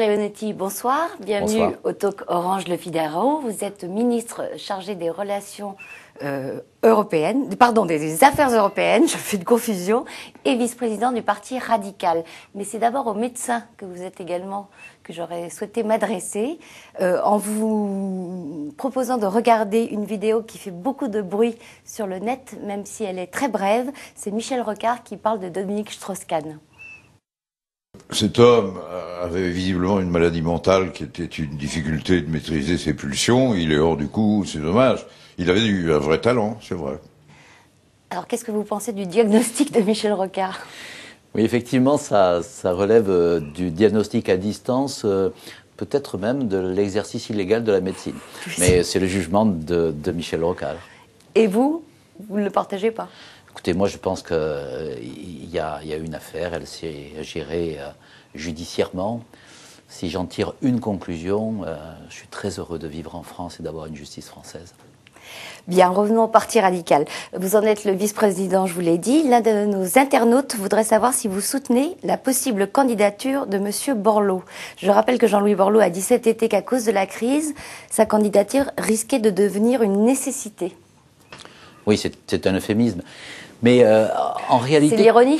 Leonetti, bonsoir. Bienvenue Bonsoir. au Talk Orange Le Figaro. Vous êtes ministre chargé des relations européennes, pardon, des affaires européennes, je fais une confusion, et vice-président du Parti radical. Mais c'est d'abord aux médecins que vous êtes également, que j'aurais souhaité m'adresser, en vous proposant de regarder une vidéo qui fait beaucoup de bruit sur le net, même si elle est très brève. C'est Michel Rocard qui parle de Dominique Strauss-Kahn. Cet homme avait visiblement une maladie mentale qui était une difficulté de maîtriser ses pulsions. Il est hors du coup, c'est dommage. Il avait un vrai talent, c'est vrai. Alors, qu'est-ce que vous pensez du diagnostic de Michel Rocard ? Oui, effectivement, ça relève du diagnostic à distance, peut-être même de l'exercice illégal de la médecine. Mais c'est le jugement de Michel Rocard. Et vous ne le partagez pas ? Écoutez, moi je pense qu'il y a une affaire, elle s'est gérée judiciairement. Si j'en tire une conclusion, je suis très heureux de vivre en France et d'avoir une justice française. Bien, revenons au Parti radical. Vous en êtes le vice-président, je vous l'ai dit. L'un de nos internautes voudrait savoir si vous soutenez la possible candidature de M. Borloo. Je rappelle que Jean-Louis Borloo a dit cet été qu'à cause de la crise, sa candidature risquait de devenir une nécessité. Oui, c'est un euphémisme. Mais en réalité... C'est l'ironie.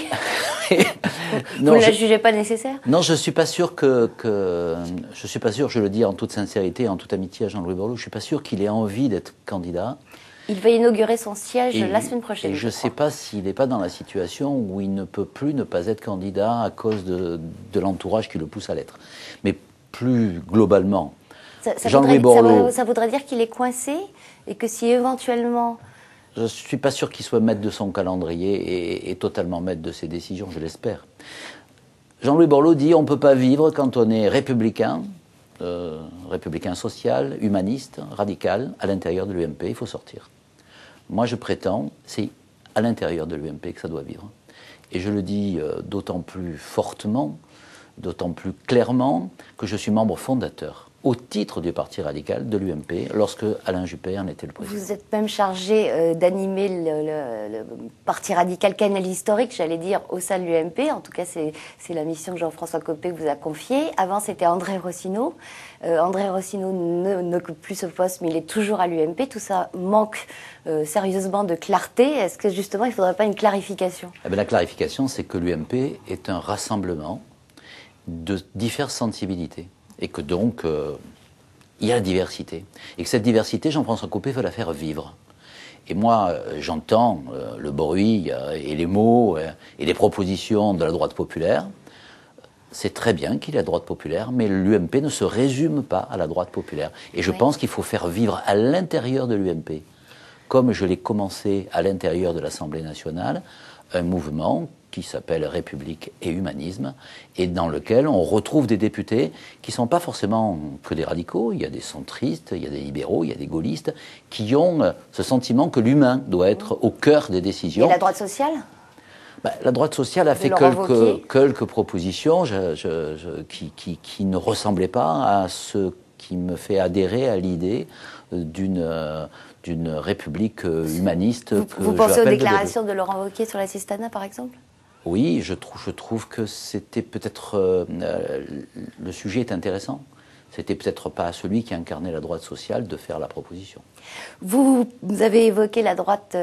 Non, vous ne la jugez pas nécessaire? Non, je suis pas sûr je suis pas sûr, je le dis en toute sincérité et en toute amitié à Jean-Louis Borloo, je suis pas sûr qu'il ait envie d'être candidat. Il va inaugurer son siège la semaine prochaine. Et je ne sais pas s'il n'est pas dans la situation où il ne peut plus ne pas être candidat à cause de l'entourage qui le pousse à l'être. Mais plus globalement, Jean-Louis Borloo... Ça voudrait dire qu'il est coincé et que si éventuellement... Je ne suis pas sûr qu'il soit maître de son calendrier et totalement maître de ses décisions, je l'espère. Jean-Louis Borloo dit on ne peut pas vivre quand on est républicain, républicain social, humaniste, radical, à l'intérieur de l'UMP, il faut sortir. Moi je prétends, c'est à l'intérieur de l'UMP que ça doit vivre. Et je le dis d'autant plus fortement, d'autant plus clairement que je suis membre fondateur au titre du Parti radical de l'UMP, lorsque Alain Juppé en était le président. Vous êtes même chargé d'animer le Parti radical canal historique, j'allais dire, au sein de l'UMP. En tout cas, c'est la mission que Jean-François Copé vous a confiée. Avant, c'était André Rossino. André Rossino n'occupe plus ce poste, mais il est toujours à l'UMP. Tout ça manque sérieusement de clarté. Est-ce que, justement, il ne faudrait pas une clarification ? Eh bien, la clarification, c'est que l'UMP est un rassemblement de diverses sensibilités. Et que donc, il y a la diversité. Et que cette diversité, Jean-François Copé veut la faire vivre. Et moi, j'entends le bruit et les mots et les propositions de la droite populaire. C'est très bien qu'il y ait la droite populaire, mais l'UMP ne se résume pas à la droite populaire. Et je pense qu'il faut faire vivre à l'intérieur de l'UMP, comme je l'ai commencé à l'intérieur de l'Assemblée nationale, un mouvement qui s'appelle République et Humanisme, et dans lequel on retrouve des députés qui ne sont pas forcément que des radicaux, il y a des centristes, il y a des libéraux, il y a des gaullistes, qui ont ce sentiment que l'humain doit être au cœur des décisions. Et la droite sociale ? La droite sociale a fait quelques propositions qui ne ressemblaient pas à ce qui me fait adhérer à l'idée d'une république humaniste. Vous pensez aux déclarations de Laurent Wauquiez sur l'assistanat, par exemple ? Oui, je trouve que c'était peut-être... le sujet est intéressant. C'était peut-être pas à celui qui incarnait la droite sociale de faire la proposition. Vous avez évoqué la droite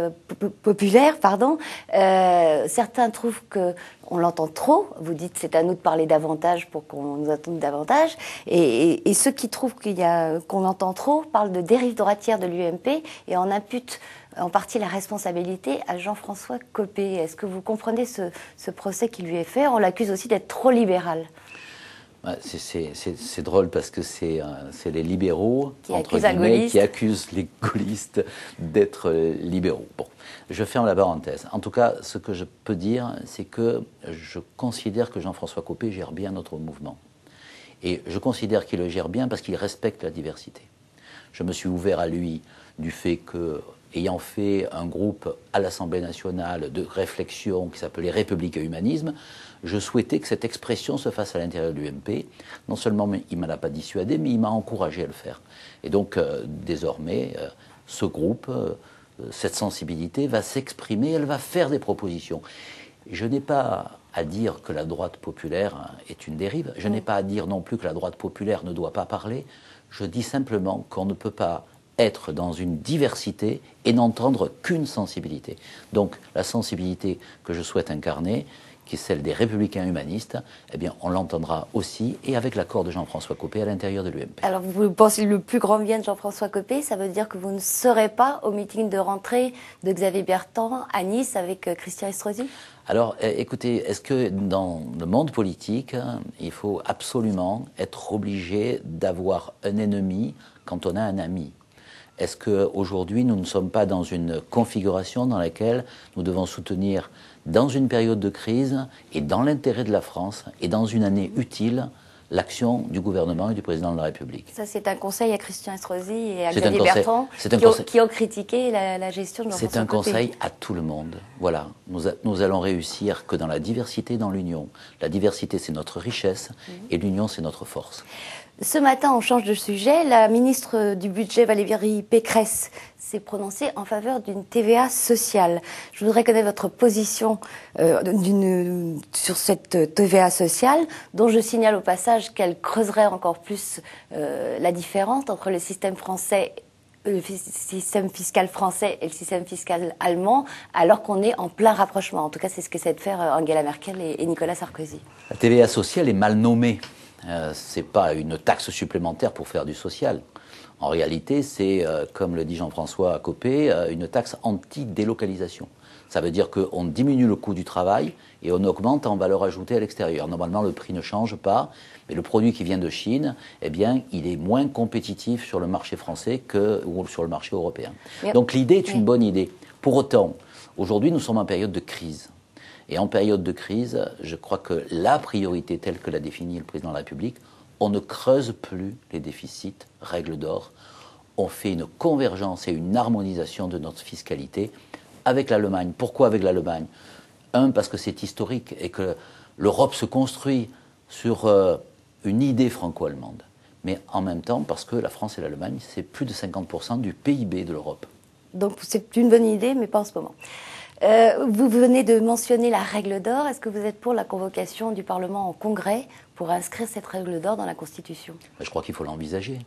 populaire, pardon. Certains trouvent qu'on l'entend trop. Vous dites c'est à nous de parler davantage pour qu'on nous entende davantage. Et ceux qui trouvent qu'on entend trop parlent de dérive droitière de l'UMP et en imputent en partie la responsabilité à Jean-François Copé. Est-ce que vous comprenez ce procès qui lui est fait ? On l'accuse aussi d'être trop libéral. C'est drôle parce que c'est les libéraux qui accusent les gaullistes d'être libéraux. Bon, je ferme la parenthèse. En tout cas, ce que je peux dire, c'est que je considère que Jean-François Copé gère bien notre mouvement. Et je considère qu'il le gère bien parce qu'il respecte la diversité. Je me suis ouvert à lui du fait que, ayant fait un groupe à l'Assemblée nationale de réflexion qui s'appelait République et Humanisme, je souhaitais que cette expression se fasse à l'intérieur de l'UMP. Non seulement il ne m'a pas dissuadé, mais il m'a encouragé à le faire. Et donc, désormais, ce groupe, cette sensibilité va s'exprimer, elle va faire des propositions. Je n'ai pas à dire que la droite populaire est une dérive. Je n'ai pas à dire non plus que la droite populaire ne doit pas parler. Je dis simplement qu'on ne peut pas être dans une diversité et n'entendre qu'une sensibilité. Donc la sensibilité que je souhaite incarner, qui est celle des républicains humanistes, eh bien on l'entendra aussi et avec l'accord de Jean-François Copé à l'intérieur de l'UMP. Alors vous pensez le plus grand bien de Jean-François Copé, ça veut dire que vous ne serez pas au meeting de rentrée de Xavier Bertrand à Nice avec Christian Estrosi? Alors écoutez, est-ce que dans le monde politique, il faut absolument être obligé d'avoir un ennemi quand on a un ami? Est-ce qu'aujourd'hui, nous ne sommes pas dans une configuration dans laquelle nous devons soutenir, dans une période de crise et dans l'intérêt de la France et dans une année utile, l'action du gouvernement et du président de la République? Ça, c'est un conseil à Christian Estrosi et à C'est Xavier un conseil- Bertrand c'est un qui ont, conseil- qui ont critiqué la gestion de Jean-François C'est un Copé. conseil à tout le monde. Voilà, nous allons réussir que dans la diversité, dans l'union. La diversité, c'est notre richesse et l'union, c'est notre force. Ce matin, on change de sujet. La ministre du Budget, Valérie Pécresse, s'est prononcée en faveur d'une TVA sociale. Je voudrais connaître votre position sur cette TVA sociale, dont je signale au passage qu'elle creuserait encore plus la différence entre le système français, le système fiscal français et le système fiscal allemand, alors qu'on est en plein rapprochement. En tout cas, c'est ce qu'essaient de faire Angela Merkel et Nicolas Sarkozy. La TVA sociale est mal nommée. C'est pas une taxe supplémentaire pour faire du social. En réalité, c'est, comme le dit Jean-François Copé, une taxe anti-délocalisation. Ça veut dire qu'on diminue le coût du travail et on augmente en valeur ajoutée à l'extérieur. Normalement, le prix ne change pas, mais le produit qui vient de Chine, eh bien, il est moins compétitif sur le marché français ou sur le marché européen. Donc l'idée est une bonne idée. Pour autant, aujourd'hui, nous sommes en période de crise. Et en période de crise, je crois que la priorité telle que l'a définie le président de la République, on ne creuse plus les déficits, règle d'or. On fait une convergence et une harmonisation de notre fiscalité avec l'Allemagne. Pourquoi avec l'Allemagne? Parce que c'est historique et que l'Europe se construit sur une idée franco-allemande. Mais en même temps, parce que la France et l'Allemagne, c'est plus de 50% du PIB de l'Europe. Donc c'est une bonne idée, mais pas en ce moment. Vous venez de mentionner la règle d'or. Est-ce que vous êtes pour la convocation du Parlement en congrès pour inscrire cette règle d'or dans la Constitution? Je crois qu'il faut l'envisager.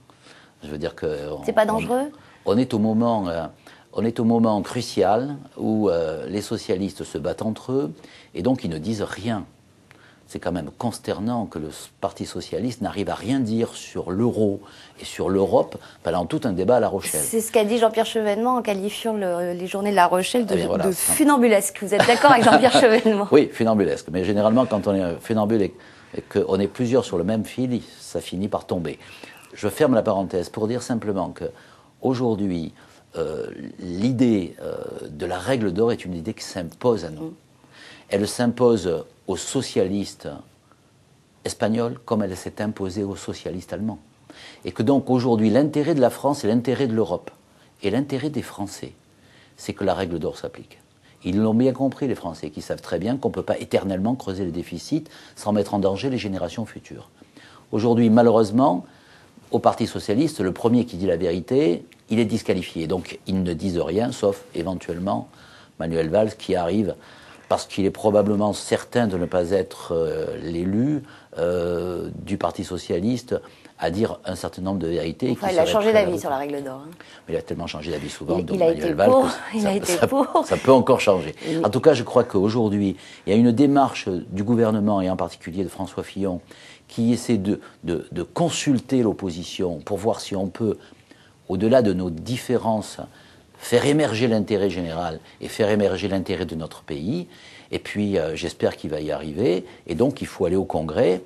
Je veux dire que... C'est pas dangereux? On est au moment crucial où les socialistes se battent entre eux et donc ils ne disent rien. C'est quand même consternant que le Parti socialiste n'arrive à rien dire sur l'euro et sur l'Europe pendant tout un débat à La Rochelle. C'est ce qu'a dit Jean-Pierre Chevènement en qualifiant les journées de La Rochelle de funambulesque. Vous êtes d'accord avec Jean-Pierre Chevènement? Oui, funambulesque. Mais généralement, quand on est funambule et qu'on est plusieurs sur le même fil, ça finit par tomber. Je ferme la parenthèse pour dire simplement que aujourd'hui, l'idée de la règle d'or est une idée qui s'impose à nous. Elle s'impose aux socialistes espagnols comme elle s'est imposée aux socialistes allemands. Et que donc aujourd'hui, l'intérêt de la France et l'intérêt de l'Europe et l'intérêt des Français, c'est que la règle d'or s'applique. Ils l'ont bien compris, les Français, qui savent très bien qu'on ne peut pas éternellement creuser les déficits sans mettre en danger les générations futures. Aujourd'hui, malheureusement, au Parti socialiste, le premier qui dit la vérité, il est disqualifié. Donc ils ne disent rien, sauf éventuellement Manuel Valls qui arrive parce qu'il est probablement certain de ne pas être l'élu du Parti socialiste, à dire un certain nombre de vérités. Enfin, il a changé d'avis sur la règle d'or. Hein. Il a tellement changé d'avis souvent, il a été pour. Ça peut encore changer. En tout cas, je crois qu'aujourd'hui, il y a une démarche du gouvernement, et en particulier de François Fillon, qui essaie de consulter l'opposition pour voir si on peut, au-delà de nos différences, faire émerger l'intérêt général et faire émerger l'intérêt de notre pays. Et puis, j'espère qu'il va y arriver. Et donc, il faut aller au Congrès.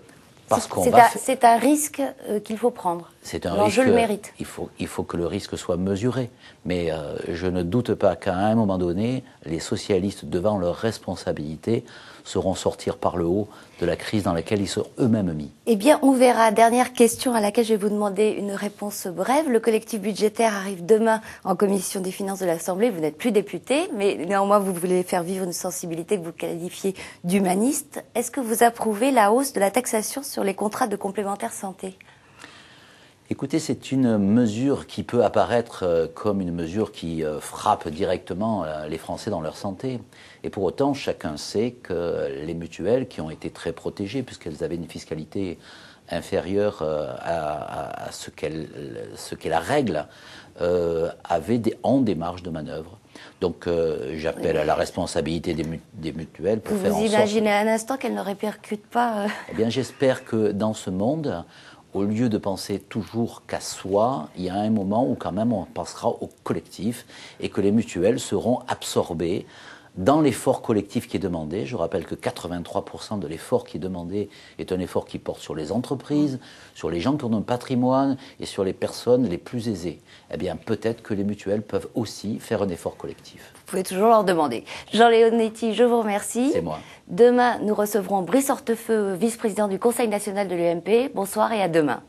C'est un risque qu'il faut prendre. L'enjeu le mérite. Il faut que le risque soit mesuré. Mais je ne doute pas qu'à un moment donné, les socialistes, devant leurs responsabilités, sauront sortir par le haut de la crise dans laquelle ils sont eux-mêmes mis. Eh bien, on verra. Dernière question à laquelle je vais vous demander une réponse brève. Le collectif budgétaire arrive demain en commission des finances de l'Assemblée. Vous n'êtes plus député, mais néanmoins, vous voulez faire vivre une sensibilité que vous qualifiez d'humaniste. Est-ce que vous approuvez la hausse de la taxation sur les contrats de complémentaire santé? Écoutez, c'est une mesure qui peut apparaître comme une mesure qui frappe directement les Français dans leur santé. Et pour autant, chacun sait que les mutuelles, qui ont été très protégées, puisqu'elles avaient une fiscalité inférieure à ce qu'est la règle, ont des marges de manœuvre. Donc j'appelle à la responsabilité des mutuelles pour faire en sorte... Vous imaginez un instant qu'elles ne répercutent pas Eh bien, j'espère que dans ce monde, au lieu de penser toujours qu'à soi, il y a un moment où quand même on pensera au collectif et que les mutuelles seront absorbées dans l'effort collectif qui est demandé. Je rappelle que 83% de l'effort qui est demandé est un effort qui porte sur les entreprises, sur les gens qui ont un patrimoine et sur les personnes les plus aisées. Eh bien, peut-être que les mutuelles peuvent aussi faire un effort collectif. Vous pouvez toujours leur demander. Jean Leonetti, je vous remercie. C'est moi. Demain, nous recevrons Brice Hortefeux, vice-président du Conseil national de l'UMP. Bonsoir et à demain.